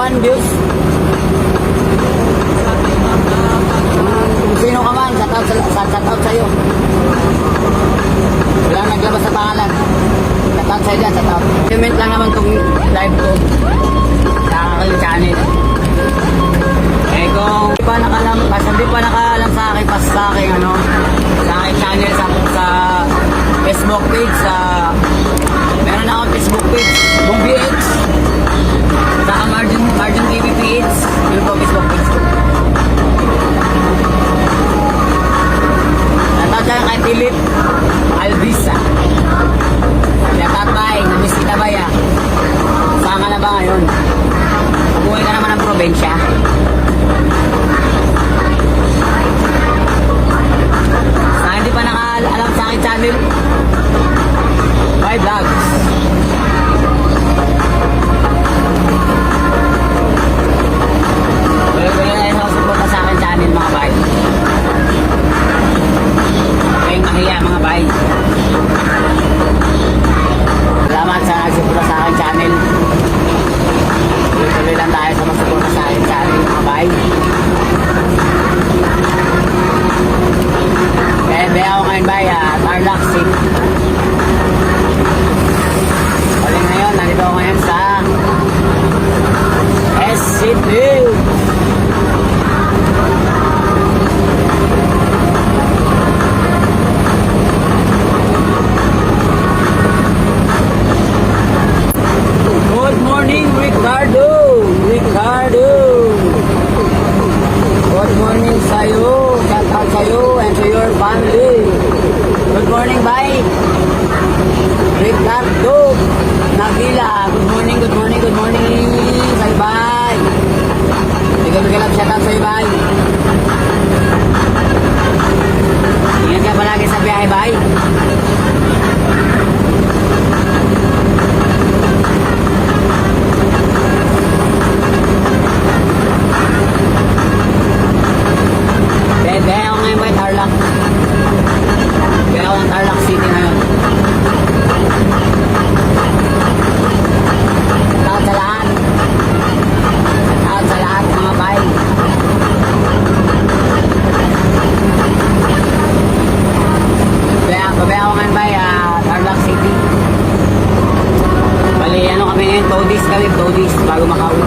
1 views. Kung sino ka man, shout out sa'yo. Walang naglabas sa pangalan. Shout out sa'yo dyan, shout out. Comment lang naman itong live ko sa aking channel. Eh kung hindi pa nakaalam sa akin, sa aking channel, sa Facebook page, meron akong Facebook page, Bong BX, sa Margin TV PH, yun po Facebook page ko. Natawag kay Philip Alvisa. Tatay, namiss kita ba ya? Saan ka na ba ngayon? Umuwi ka naman ng probinsya. Sa hindi pa nakaalam sa aking channel, my vlogs. Tuloy-tuloy na yung suporta sa aking channel mga bay. Kayong mahiya mga bay. Salamat sa nagsuporta sa aking channel. Tuloy-tuloy lang tayo sa magsuporta sa aking channel mga bay. Kaya ako ngayon bay, Tarlac City. Uling ngayon, nandito ako ngayon sa SCT. Good morning, Ricardo. Good morning sa'yo. Shout out sa'yo and to your family. Good morning, bye. Ricardo Nagila. Good morning. Sa'yo, bye. Bigay-bigay lang shout out sa'yo, bye. Ingat ka palagi sa biyahe, bye. Kaya ako ngayon may Tarlac. Kaya ako ng Tarlac City ngayon. Shout sa lahat. Shout sa lahat mga bay. Kaya ako ngayon bay, Tarlac City. Bali, kami ngayon, Todis bago makauwi.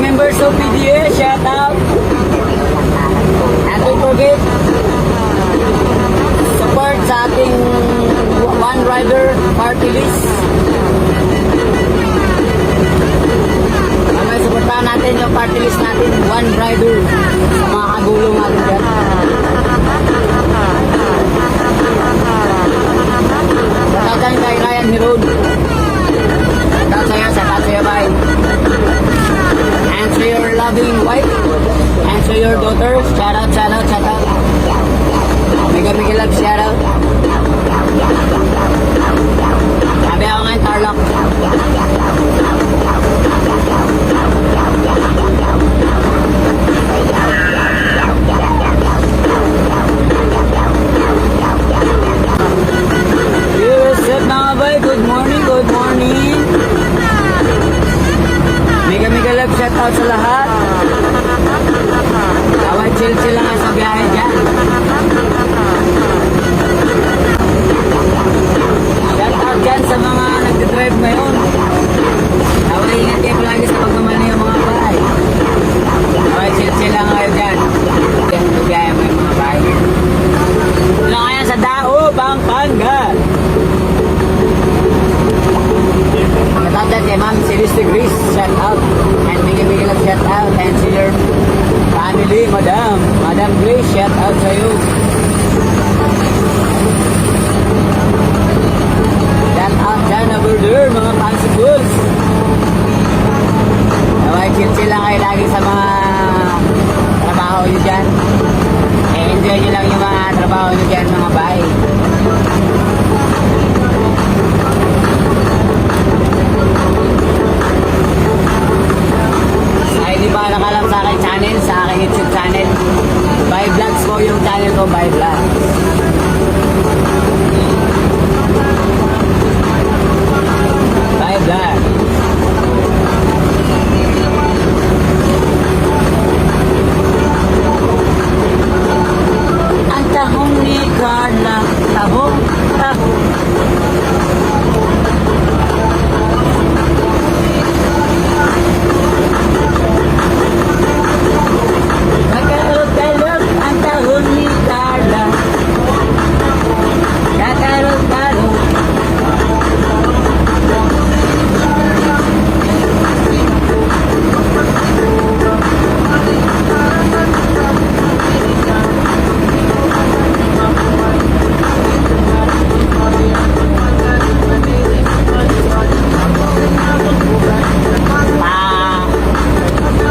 Members of PDA, shout out. And don't forget, support sa ating One Rider party list. Mamaya supportahan natin yung party list natin, One Rider, sa mga kagulong natin dyan. Shout out kay Ryan Hirod. Shout out sa'yo, bye. And to your loving wife, and to your daughter, shout out. Mega love, shout out. Sabi ako ngayon, Tarlac. What's up mga bay? Good morning. Mega love, shout out sa lahat. Kaway chill lang sa biyahe dyan. Pampanga. Shout out dyan kay Ma'am Celeste Grace, shout out. And bigay lang shout out. And to your family, Madam Grace, shout out sa'yo. Shout out dyan over there, mga pansiples. Nawag-chill sila kayo lagi sa mga trabaho nyo dyan. Enjoy nyo lang yung mga trabaho nyo dyan, mga bahay. Ay, di ba nakalam sa aking channel, sa aking YouTube channel? By Vlogs po yung channel ko, By Vlogs. By Vlogs. Ang tahong ni Carla, tahong. Kakarot-karot ang tahong ni Carla. Kakarot-karot.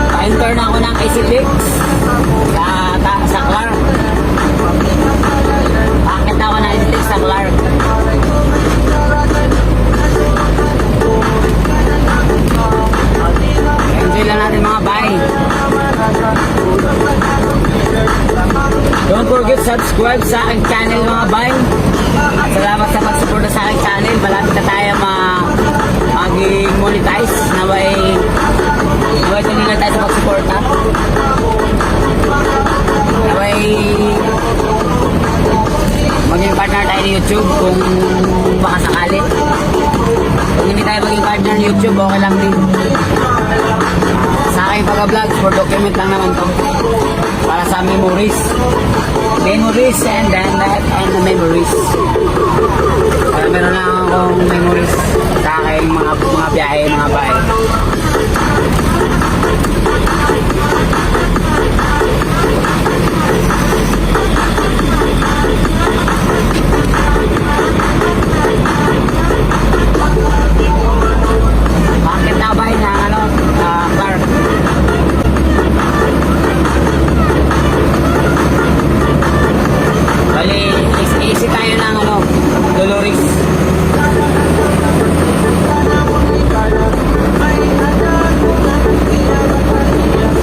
Pa-enter na ako ng AC6 sa Clark. Bakit ako ng AC6 sa Clark? Enjoy lang natin mga bay. Don't forget subscribe sa aking channel mga bay. At salamat sa pag-suporta sa aking channel. Malapit na tayo maging monetize. Naway tumingin tayo sa pag-suporta. Naway maging partner tayo ni YouTube kung baka sakali. Kung hindi tayo maging partner ni YouTube, okay lang din. Sa aking pag-vlog, for document lang naman to. Para sa memories. Memories and then that and the memories. Para meron lang akong memories sa aking mga biyahe, mga bahay. Bakit na ba yun Clark? Bali, easy tayo ng Dolores.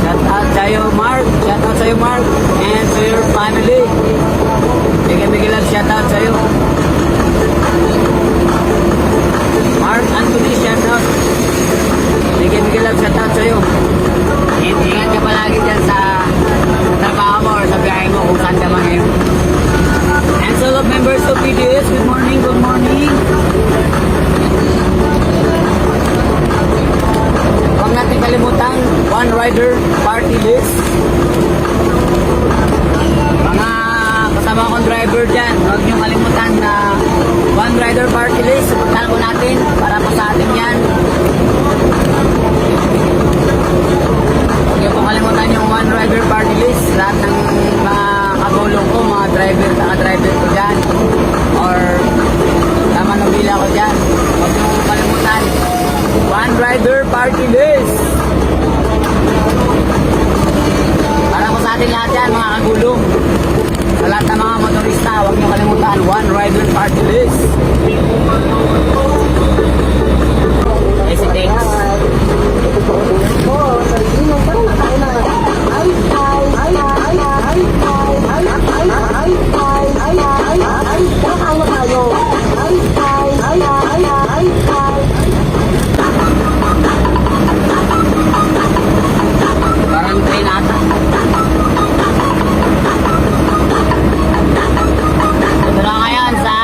Shout out sa'yo Mark, and to your family. Bigyan lang shout out sa'yo. Mark Anthony, shout out. Bigyan lang shout out sa'yo. Ingat ka palagi dyan sa trabaho mo or sa biyahe mo kung saan ka man ngayon. And so members of PDS, good morning. Huwag natin kalimutan, One Rider Party List. Mga kasama kong driver dyan, huwag niyong kalimutan na One Rider Party List. Supportahan po natin para po sa atin yan. Huwag niyo po kalimutan yung One Rider Party List. Lahat ng mga kagulong ko, mga driver ko dyan, or manubila ko dyan, huwag niyo kalimutan One Rider Party List. Para po sa atin lahat yan, mga kagulong. Sa lahat ng mga motorista, huwag niyo kalimutan One Rider Party List. Thanks. Parang train ata. Ito na ngayon sa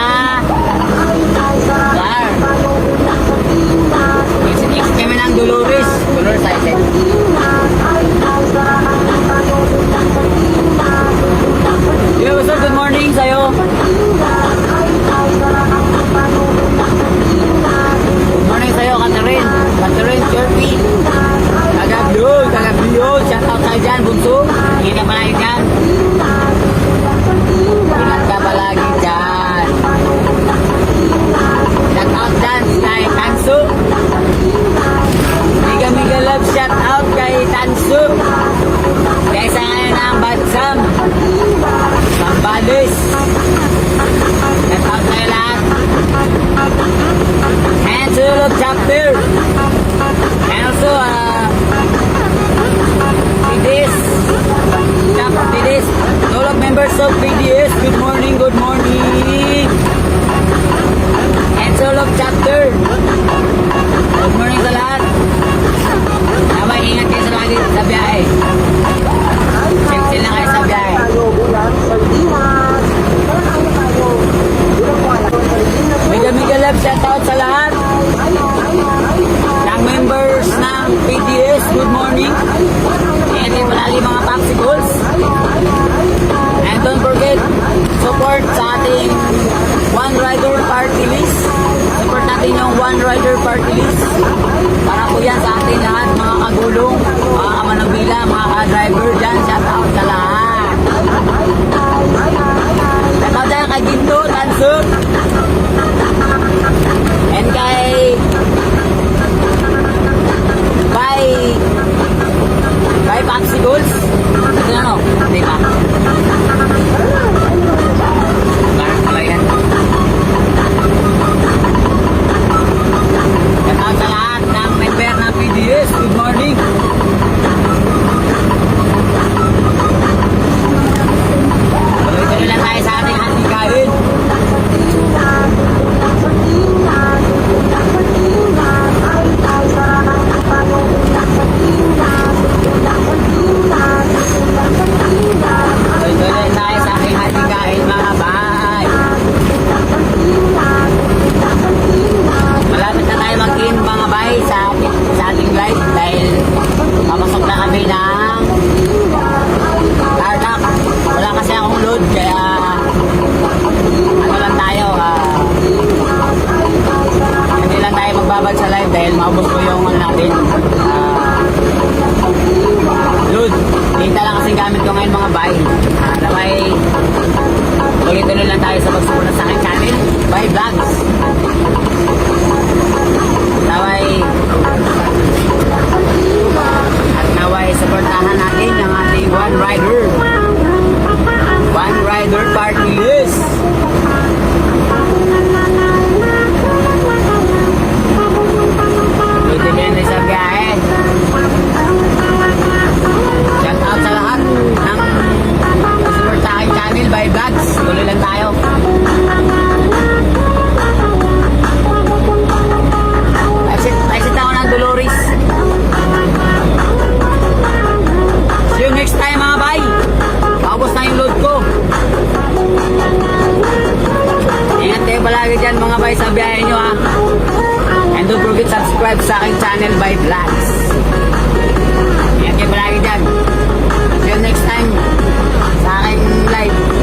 One Rider Party List. Support natin yung One Rider Party List. Para po yan sa ating lahat, mga kagulong, mga kamanabila, mga ka-driver dyan. Shout out sa lahat. Shout out dyan kay Ginto, Tansur. And kay Popsicles. Ito na no? Di ba? Parang pala yan. Shout out sa lahat ng member ng PDS. Good morning. Tuloy-tuloy lang tayo sa ating handikain. Tuloy-tuloy tayo sa ating handikain mga bahay. Malapit na tayo mag-in mga bahay sa ating live dahil pamasok na kami ng Tarlac. Wala kasi akong load kaya ano lang tayo hindi lang tayo magbabad sa live dahil maubos ko yung ano natin load. Data lang kasi gamit ko ngayon mga bahay. Damay tuloy-tuloy lang tayo sa pagsusunod sa aking channel by vlogs. Naway at naway supportahan natin ang ating One Rider Party List. Tuloy-tuloy na sa biyahe. Shout out sa lahat ng support sa aking channel by vlogs. Tuloy lang tayo. Exit ako ng Dolores. See you next time mga bay. Paubos na yung load ko. Ingat kayo palagi dyan mga bay sa biyahe nyo ha. And don't forget subscribe sa aking channel by vlogs. Ingat kayo palagi dyan. See you next time sa aking live.